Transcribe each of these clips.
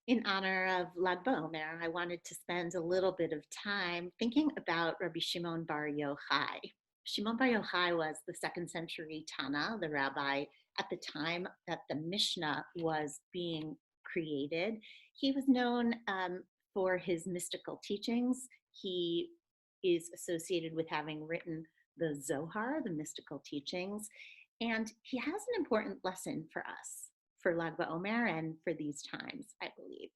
In honor of Lag BaOmer, I wanted to spend a little bit of time thinking about Rabbi Shimon Bar Yochai. Shimon Bar Yochai was the second century Tana, the rabbi at the time that the Mishnah was being created. He was known for his mystical teachings. He is associated with having written the Zohar, the mystical teachings, and he has an important lesson for us for Lag BaOmer and for these times, I believe.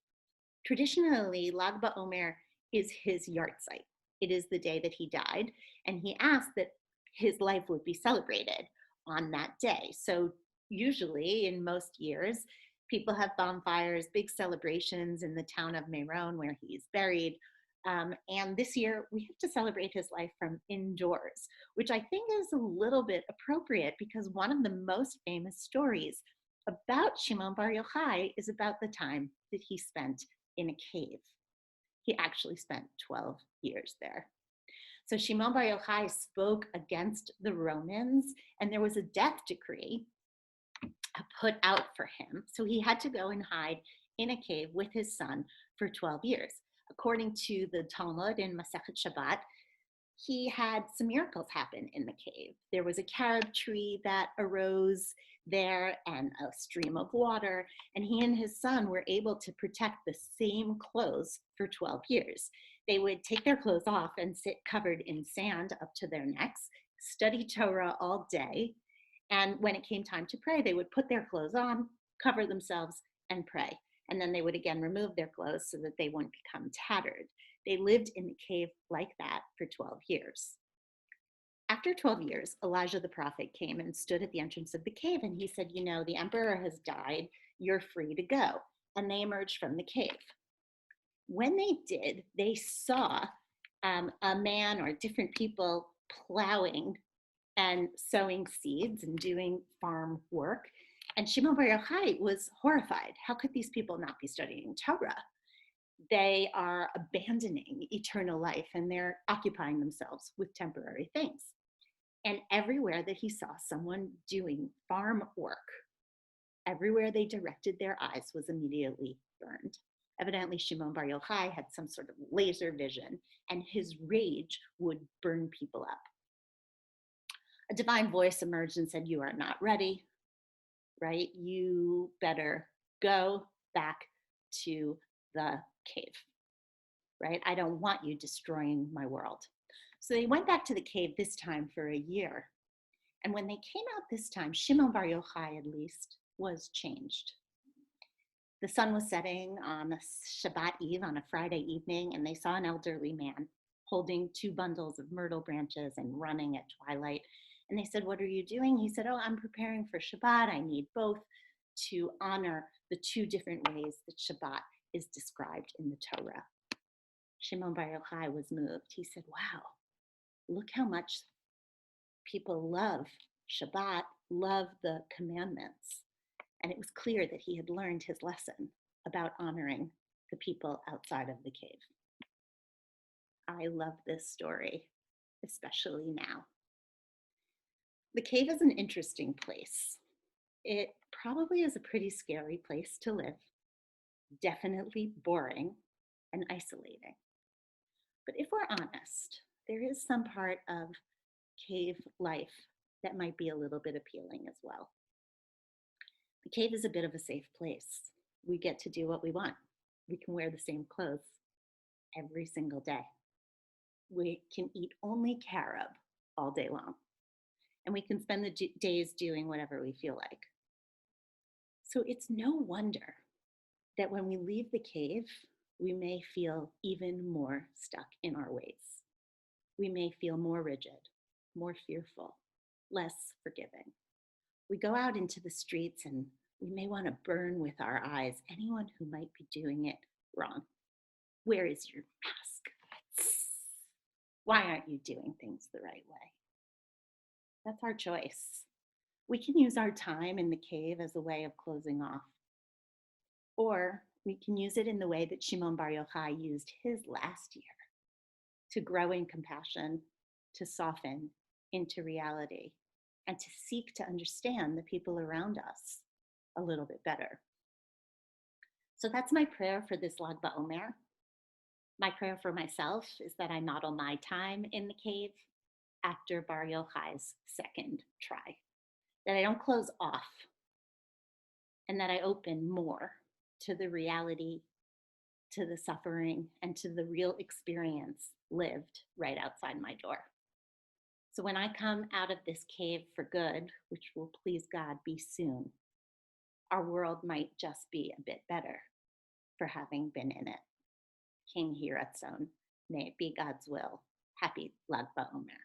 Traditionally, Lag BaOmer is his yahrzeit. It is the day that he died, and he asked that his life would be celebrated on that day. So, usually, in most years, people have bonfires, big celebrations in the town of Meron where he is buried. And this year, we have to celebrate his life from indoors, which I think is a little bit appropriate because one of the most famous stories about Shimon Bar Yochai is about the time that he spent in a cave. He actually spent 12 years there. So Shimon Bar Yochai spoke against the Romans, and there was a death decree put out for him. So he had to go and hide in a cave with his son for 12 years. According to the Talmud in Masechet Shabbat, he had some miracles happen in the cave. There was a carob tree that arose there and a stream of water, and he and his son were able to protect the same clothes for 12 years. They would take their clothes off and sit covered in sand up to their necks, study Torah all day, and when it came time to pray, they would put their clothes on, cover themselves, and pray. And then they would again remove their clothes so that they wouldn't become tattered. They lived in the cave like that for 12 years. After 12 years, Elijah the prophet came and stood at the entrance of the cave, and he said, the emperor has died. You're free to go. And they emerged from the cave. When they did, they saw a man or different people plowing and sowing seeds and doing farm work. And Shimon Bar Yochai was horrified. How could these people not be studying Torah? They are abandoning eternal life and they're occupying themselves with temporary things. And everywhere that he saw someone doing farm work, everywhere they directed their eyes was immediately burned. Evidently, Shimon Bar Yochai had some sort of laser vision, and his rage would burn people up. A divine voice emerged and said, "You are not ready, right? You better go back to the cave, right? I don't want you destroying my world." So they went back to the cave this time for a year. And when they came out this time, Shimon Bar Yochai, at least, was changed. The sun was setting on a Shabbat Eve, on a Friday evening, and they saw an elderly man holding two bundles of myrtle branches and running at twilight. And they said, "What are you doing?" He said, "Oh, I'm preparing for Shabbat. I need both to honor the two different ways that Shabbat is described in the Torah." Shimon Bar Yochai was moved. He said, "Wow, look how much people love Shabbat, love the commandments." And it was clear that he had learned his lesson about honoring the people outside of the cave. I love this story, especially now. The cave is an interesting place. It probably is a pretty scary place to live, definitely boring and isolating. But if we're honest, there is some part of cave life that might be a little bit appealing as well. The cave is a bit of a safe place. We get to do what we want. We can wear the same clothes every single day. We can eat only carob all day long. And we can spend the days doing whatever we feel like. So it's no wonder that when we leave the cave, we may feel even more stuck in our ways. We may feel more rigid, more fearful, less forgiving. We go out into the streets and we may want to burn with our eyes anyone who might be doing it wrong. Where is your mask? Why aren't you doing things the right way? That's our choice. We can use our time in the cave as a way of closing off, or we can use it in the way that Shimon Bar Yochai used his last year to grow in compassion, to soften into reality, and to seek to understand the people around us a little bit better. So that's my prayer for this Lag BaOmer. My prayer for myself is that I model my time in the cave after Bar Yochai's second try, that I don't close off, and that I open more to the reality, to the suffering, and to the real experience lived right outside my door. So when I come out of this cave for good, which will please God be soon, our world might just be a bit better for having been in it. King Hiratzon, may it be God's will. Happy Lag BaOmer.